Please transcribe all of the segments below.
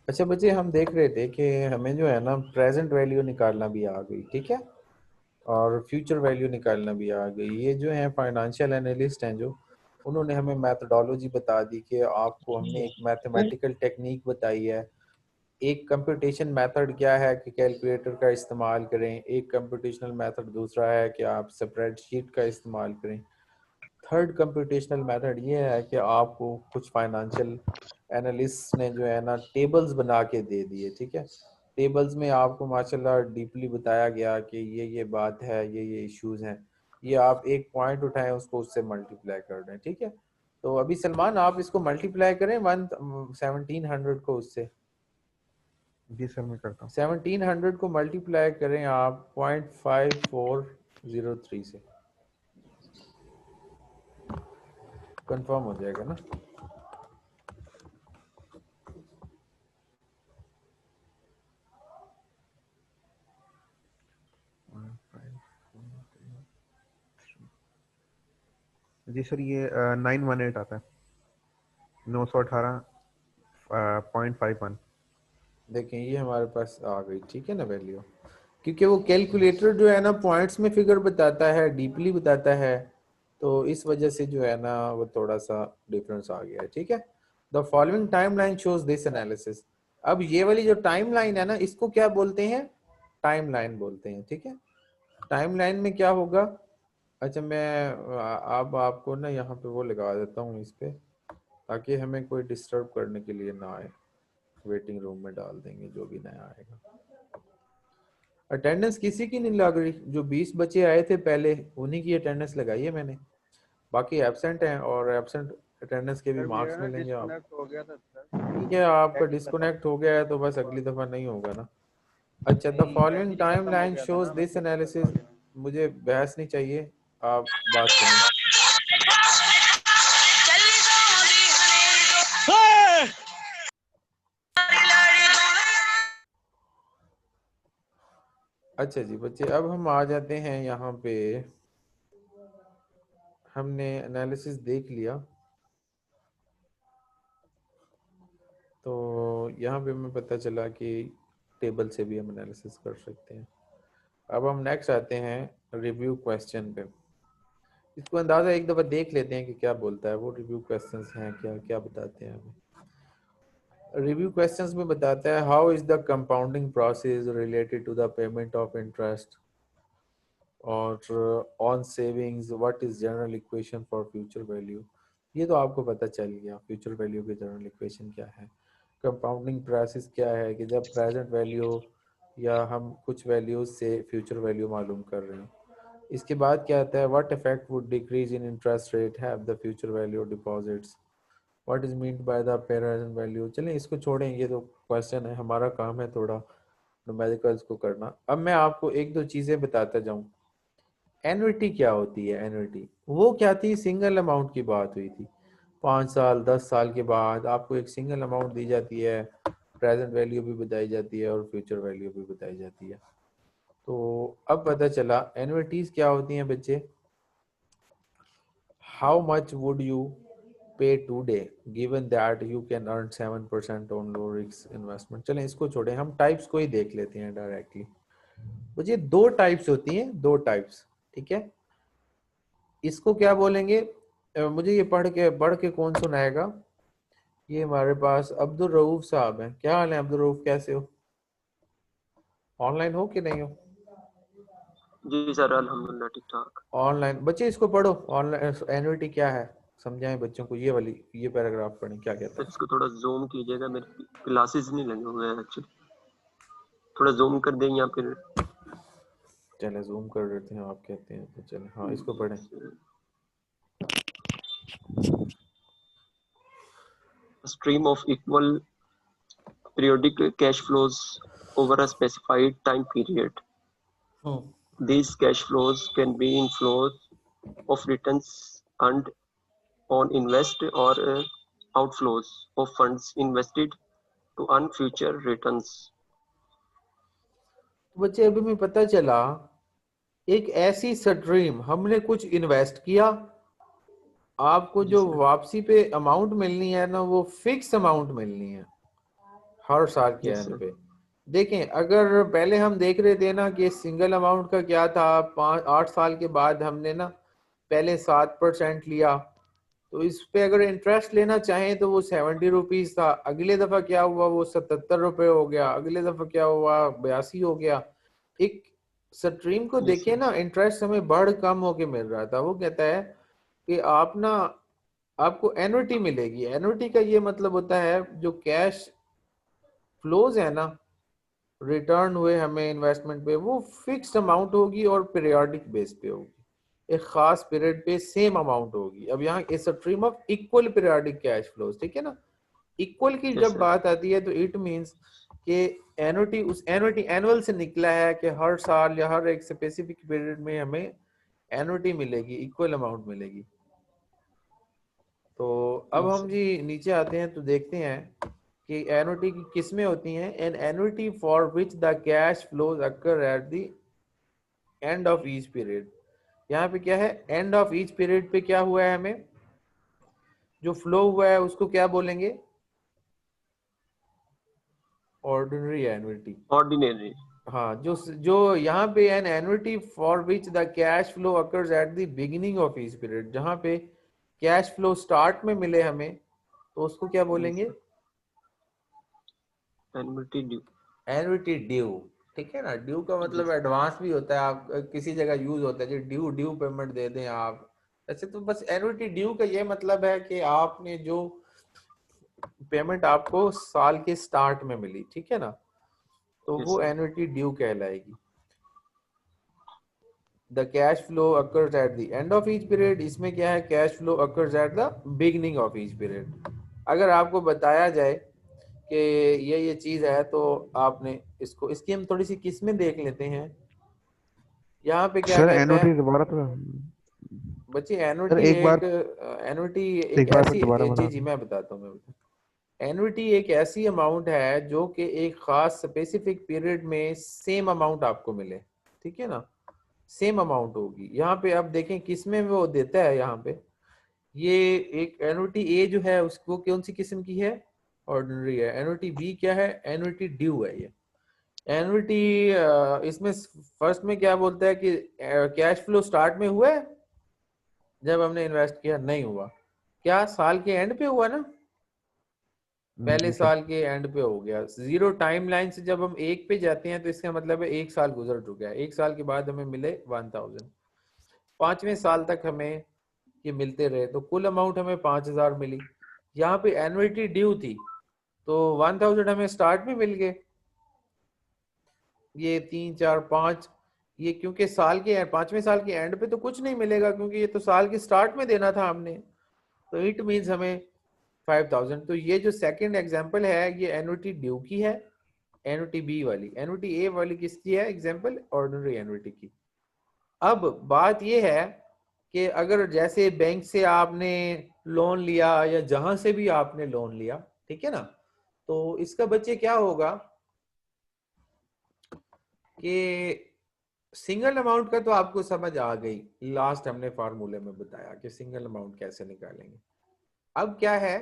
अच्छा बच्चे, हम देख रहे थे कि हमें जो है ना प्रेजेंट वैल्यू निकालना भी आ गई, ठीक है, और फ्यूचर वैल्यू निकालना भी आ गई। ये जो है फाइनेंशियल एनालिस्ट हैं जो, उन्होंने हमें मैथडोलॉजी बता दी कि आपको हमने एक मैथमेटिकल टेक्निक बताई है। एक कंप्यूटेशन मेथड क्या है कि कैलकुलेटर का इस्तेमाल करें, एक कंप्यूटेशनल मेथड दूसरा है कि आप स्प्रेडशीट का इस्तेमाल करें। थर्ड कंप्यूटेशनल मेथड ये है कि आपको कुछ फाइनेंशियल एनालिस्ट ने जो है ना टेबल्स बना के दे दिए, ठीक है। टेबल्स में आपको माशाल्लाह डीपली बताया गया कि ये बात है, ये इश्यूज हैं। ये आप एक पॉइंट उठाएं, उसको उससे मल्टीप्लाई कर दें, ठीक है। तो अभी सलमान आप इसको मल्टीप्लाई करें 1700 को उससे। जी सर, मैं करता हूँ। 1700 को मल्टीप्लाई करें आप 0.5403 से, कंफर्म हो जाएगा ना। जी सर, ये 918 आता है, 918.51। देखें ये हमारे पास आ गई, ठीक है ना वैल्यू। क्योंकि वो कैलकुलेटर जो है ना पॉइंट्स में फिगर बताता है, डीपली बताता है, तो इस वजह से जो है ना वो थोड़ा सा डिफरेंस आ गया है, ठीक है। The following timeline shows this analysis. अब ये वाली जो टाइमलाइन है ना, इसको क्या बोलते हैं? टाइमलाइन बोलते हैं, ठीक है। टाइमलाइन में क्या होगा? अच्छा मैं अब आपको ना यहाँ पे वो लगा देता हूँ इस पे, ताकि हमें कोई डिस्टर्ब करने के लिए ना आए। वेटिंग रूम में डाल देंगे जो भी नया आएगा। अटेंडेंस किसी की नहीं लग रही। जो 20 बच्चे आए थे पहले, उन्हीं की अटेंडेंस लगाई है मैंने। बाकी एब्सेंट हैं, और एब्सेंट अटेंडेंस के भी सर मार्क्स मेरा ना मिलेंगे आप। डिस्कनेक्ट हो गया था सर। ठीक है, आपका बैटरी खत्म डिस्कनेक्ट हो गया है तो बस अगली दफा नहीं होगा ना। अच्छा, द नहीं, फॉलोइंग बैटरी टाइम खत्म हो लाइन गया था शोज ना, मैं दिस चेक कर एनालिसिस। रहा था। मुझे बहस नहीं चाहिए, आप बात सुनें। अच्छा जी बच्चे, अब हम आ जाते हैं यहाँ पे। हमने एनालिसिस देख लिया, तो यहाँ पे हमें पता चला कि टेबल से भी हम एनालिसिस कर सकते हैं। अब हम नेक्स्ट आते हैं रिव्यू क्वेश्चन पे। इसको अंदाज़ा एक दफ़ा देख लेते हैं कि क्या बोलता है वो। रिव्यू क्वेश्चंस हैं क्या, क्या बताते हैं हमें। रिव्यू क्वेश्चंस में बताता है how is the compounding process related to the payment of interest, और on savings what is general equation for future value. ये तो आपको पता चल गया फ्यूचर वैल्यू की जनरल इक्वेशन क्या है। कंपाउंडिंग प्रोसेस क्या है कि जब प्रेजेंट वैल्यू या हम कुछ वैल्यूज से फ्यूचर वैल्यू मालूम कर रहे हैं। इसके बाद क्या आता है, what effect would decrease in interest rate have the future value deposits, what is meant by the present value. चलें इसको छोड़ें, ये तो क्वेश्चन है, हमारा काम है थोड़ा न्यूमेरिकल्स को करना। अब मैं आपको एक दो चीज़ें बताता जाऊँ। एन्युटी क्या होती है? एन्युटी वो क्या थी? सिंगल अमाउंट की बात हुई थी। 5 साल 10 साल के बाद आपको एक सिंगल अमाउंट दी जाती है, प्रेजेंट वैल्यू भी बताई जाती है और फ्यूचर वैल्यू भी बताई जाती है। तो अब पता चला एन्युटीज क्या होती हैं बच्चे। हाउ मच वुड यू पे today given that you can earn 7% on low risk investment. चलें इसको छोड़ें, हम टाइप्स को ही देख लेते हैं डायरेक्टली। मुझे दो टाइप्स होती हैं, दो टाइप्स, ठीक है। इसको क्या बोलेंगे? मुझे ये पढ़ के कौन सुनाएगा? ये हमारे पास अब्दुल रऊफ साहब हैं। क्या हाल है अब्दुल रऊफ, कैसे हो? ऑनलाइन हो कि नहीं हो? जी सर, अल्हम्दुलिल्लाह ठीक ठाक। ऑनलाइन। बच्चे इसको पढ़ो, ऑनलाइन एन्युटी क्या है समझाएं बच्चों को। ये वाली ये पैराग्राफ पढ़ें, क्या कहता सर है। इसको थोड़ा जूम कीजिएगा, मेरे ग्लासेस नहीं लगे हुए हैं एक्चुअली। थोड़ा जूम कर दें या फिर। चले जूम कर देते हैं, आप कहते हैं तो चले, हाँ इसको पढ़ें। Stream of equal periodic cash flows over a specified time period. These cash flows can be inflows of returns earned on invest or outflows of funds invested to earn future returns. तो बच्चे अभी में पता चला एक ऐसी stream, हमने कुछ इन्वेस्ट किया, आपको जी जो सर। वापसी पे अमाउंट मिलनी है ना वो फिक्स अमाउंट मिलनी है। हर साल के Yes, एंड sir. पे। देखें, अगर पहले हम देख रहे थे ना कि सिंगल अमाउंट का क्या था, 8 साल के बाद हमने ना पहले 7% लिया, तो इस पे अगर इंटरेस्ट लेना चाहें तो वो 70 रुपीज था। अगले दफा क्या हुआ, वो 77 रुपए हो गया। अगले दफा क्या हुआ, 82 हो गया। एक स्ट्रीम को Yes, देखे sir. ना, इंटरेस्ट हमें बढ़ कम होके मिल रहा था। वो कहता है कि आप ना, आपको एनुटी मिलेगी। एनुटी का ये मतलब होता है जो कैश फ्लोज है ना, रिटर्न हुए हमें इन्वेस्टमेंट पे, वो फिक्स्ड अमाउंट होगी और पीरियोडिक बेस पे होगी। एक खास पीरियड पे सेम अमाउंट होगी। अब यहाँ इस stream of equal periodic cash flows, ठीक है ना। इक्वल की Yes, जब sir. बात आती है तो इट मींस कि एनुटी, उस एनुटी एनुअल से निकला है कि हर साल या हर एक स्पेसिफिक पीरियड में हमें एनुटी मिलेगी, इक्वल अमाउंट मिलेगी। तो अब Yes, हम sir. जी नीचे आते हैं तो देखते हैं कि एनुटी की किस्में होती हैं। An annuity for which the cash flows occur at the end of each period. यहाँ पे क्या है, एंड ऑफ ईच पीरियड पे क्या हुआ है, हमें जो फ्लो हुआ है उसको क्या बोलेंगे, ऑर्डिनरी एनुटी। Ordinary. हाँ, जो यहाँ पे an annuity for which the cash flow occurs at the beginning of each period, जहाँ पे कैश फ्लो स्टार्ट में मिले हमें, तो उसको क्या Yes, बोलेंगे, sir. Annuity due. Annuity due. ठीक है ना, ड्यू का मतलब Yes. एडवांस भी होता है, आप किसी जगह यूज होता है जो ड्यू ड्यू पेमेंट दे दें आप। ऐसे तो बस एनुटी ड्यू का ये मतलब है कि आपने जो पेमेंट आपको साल के स्टार्ट में मिली, ठीक है ना, तो Yes, वो sir. एनुटी ड्यू कहलाएगी। The cash flow occurs at the end of each period, इसमें क्या है, cash flow occurs at the beginning of each period. अगर आपको बताया जाए कि ये चीज है, तो आपने इसको, इसकी हम थोड़ी सी किस्में देख लेते हैं। यहाँ पे क्या सर कहता है एनओटी दोबारा तो बच्चे, सर एनुटी एक बार एक, एनुटी एक एक बार फिर ऐसी, दोबारा जी बता जी दो। मैं बताता हूँ, एनुटी एक ऐसी अमाउंट है जो कि एक खास स्पेसिफिक पीरियड में सेम अमाउंट आपको मिले, ठीक है ना, सेम अमाउंट होगी। यहाँ पे आप देखें किसमें वो देता है, यहाँ पे ये एक एनुटी ए जो है उसको कौन सी किस्म की है, ऑर्डिनरी है। एनुटी बी क्या है, एनुटी ड्यू है। ये एनुटी, इसमें फर्स्ट में क्या बोलता है कि कैश फ्लो स्टार्ट में हुआ है जब हमने इन्वेस्ट किया, नहीं हुआ। क्या साल के एंड पे हुआ ना, पहले जी सर। साल के एंड पे हो गया। जीरो टाइम लाइन से जब हम एक पे जाते हैं तो इसका मतलब है एक साल गुजर चुका है, एक साल के बाद हमें मिले 1000। 5वें साल तक हमें ये मिलते रहे तो कुल अमाउंट हमें 5000 मिली। यहाँ पे एनुइटी ड्यू थी तो 1000 हमें स्टार्ट में मिल गए। ये 3 4 5, ये क्योंकि साल के 5वें साल के एंड पे तो कुछ नहीं मिलेगा क्योंकि ये तो साल के स्टार्ट में देना था हमने, तो इट मीन्स हमें 5000। तो ये जो सेकंड एग्जांपल है ये एनुटी ड्यू की है। एनुटी बी वाली, एनुटी ए वाली किसकी है एग्जांपल, ऑर्डिनरी एनुटी की। अब बात ये है कि अगर जैसे बैंक से आपने लोन लिया या जहां से भी आपने लोन लिया, ठीक है ना, तो इसका बच्चे क्या होगा कि सिंगल अमाउंट का तो आपको समझ आ गई, लास्ट हमने फार्मूले में बताया कि सिंगल अमाउंट कैसे निकालेंगे। अब क्या है,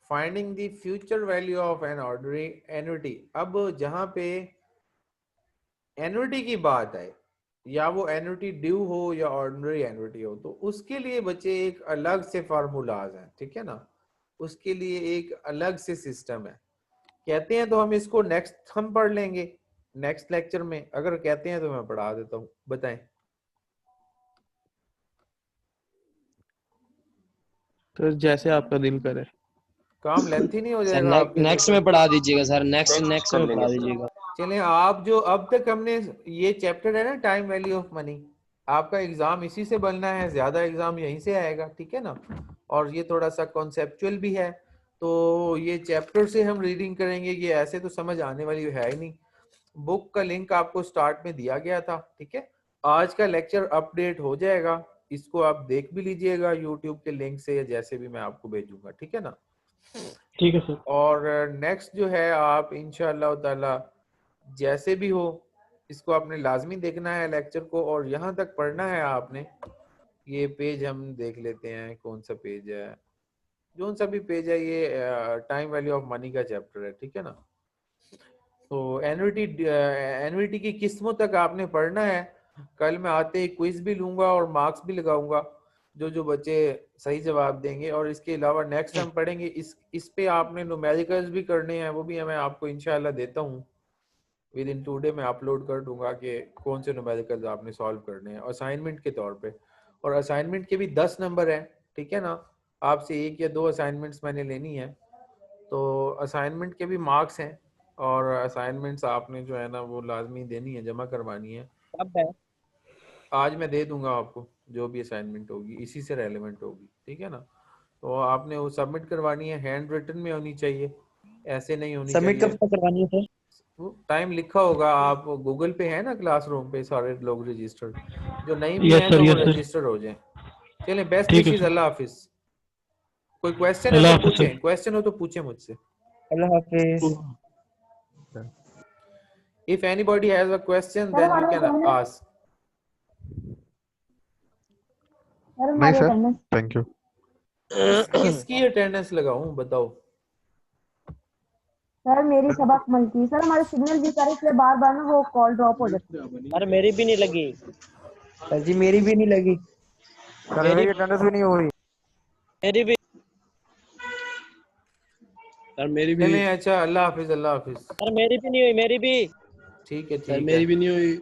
finding the future value of an ordinary annuity. अब जहां पे एन्युटी की बात है, या वो एन्युटी ड्यू हो या ऑर्डिनरी एन्युटी हो, तो उसके लिए बच्चे एक अलग से फार्मूलाज हैं, ठीक है ना, उसके लिए एक अलग से सिस्टम है। कहते हैं तो हम इसको नेक्स्ट हम पढ़ लेंगे नेक्स्ट लेक्चर में, अगर कहते हैं तो मैं पढ़ा देता हूँ, बताएं। तो जैसे आपका दिल करे। काम लेंथी नहीं हो सर जाएगा आपके लिए नेक्स्ट तो? में पढ़ा दीजिएगा सर, नेक्स्ट Next नेक्स्ट कर में लेंगे पढ़ा सर. दीजिएगा। चलें, आप जो अब तक हमने ये चैप्टर है ना, टाइम वैल्यू ऑफ मनी, आपका एग्जाम इसी से बनना है, ज्यादा एग्जाम यहीं से आएगा, ठीक है ना। और ये थोड़ा सा कॉन्सेप्चुअल भी है, तो ये चैप्टर से हम रीडिंग करेंगे, ये ऐसे तो समझ आने वाली है ही नहीं। बुक का लिंक आपको स्टार्ट में दिया गया था, ठीक है। आज का लेक्चर अपडेट हो जाएगा, इसको आप देख भी लीजिएगा यूट्यूब के लिंक से या जैसे भी मैं आपको भेजूंगा, ठीक है ना। ठीक है सर। और नेक्स्ट जो है आप इंशाअल्लाह ताला जैसे भी हो इसको आपने लाजमी देखना है लेक्चर को, और यहाँ तक पढ़ना है आपने। ये पेज हम देख लेते हैं कौन सा पेज है, जो सा भी पेज है, ये टाइम वैल्यू ऑफ मनी का चैप्टर है, ठीक है ना। तो एनवीटी की किस्मों तक आपने पढ़ना है। कल मैं आते ही क्विज भी लूंगा और मार्क्स भी लगाऊंगा जो जो बच्चे सही जवाब देंगे, और इसके अलावा नेक्स्ट टाइम पढ़ेंगे इस पे आपने न्यूमेरिकल्स भी करने हैं, वो भी मैं आपको इंशाल्लाह देता हूँ। विद इन 2 डे मैं अपलोड कर दूंगा कि कौन से न्यूमेरिकल्स आपने सॉल्व करने हैं असाइनमेंट के तौर पे। और असाइनमेंट के भी 10 नंबर हैं, ठीक है ना। आपसे 1 या 2 असाइनमेंट्स मैंने लेनी है, तो असाइनमेंट के भी मार्क्स हैं, और असाइनमेंट्स आपने जो है ना वो लाजमी देनी है, जमा करवानी है। कब है? आज मैं दे दूंगा आपको, जो भी असाइनमेंट होगी इसी से रेलेवेंट होगी, ठीक है ना। तो आपने वो सबमिट करवानी है, हैंड रिटन में होनी चाहिए, ऐसे नहीं होनी सबमिट चाहिए। कब तक करवानी है सर? टाइम लिखा होगा, आप गूगल पे है ना क्लासरूम पे सारे लोग रजिस्टर्ड, जो नहीं भी यस हैं सर, तो वो यस सर। रजिस्टर हो जाए। चलें, बेस्ट ठीक है विशेस, सर। अल्लाह हाफिज। कोई क्वेश्चन है अल्लाह तो हाफिज पूछें, सर। क्वेश्चन हो तो पूछें मुझसे। अल्लाह हाफिज। If anybody has a question, sir then you हमारे can अटेंडेंस, ask. सर नहीं हमारे सर, अटेंडेंस, थैंक यू। किसकी अटेंडेंस लगाऊं बताओ। सर मेरी सबक मल की। सर हमारे सिग्नल भी कर इसलिए बार बार ना वो कॉल ड्रॉप हो जाती है। अरे मेरी भी नहीं लगी सर जी, मेरी भी नहीं लगी। सर मेरी अटेंडेंस भी नहीं हो रही। मेरी भी सर मेरी भी चलें, अच्छा, अल्लाह हाफिज, अल्लाह हाफिज। सर, मेरी भी नहीं हुई, मेरी भी। ठीक है, सर ठीक मेरी है। भी नहीं हुई।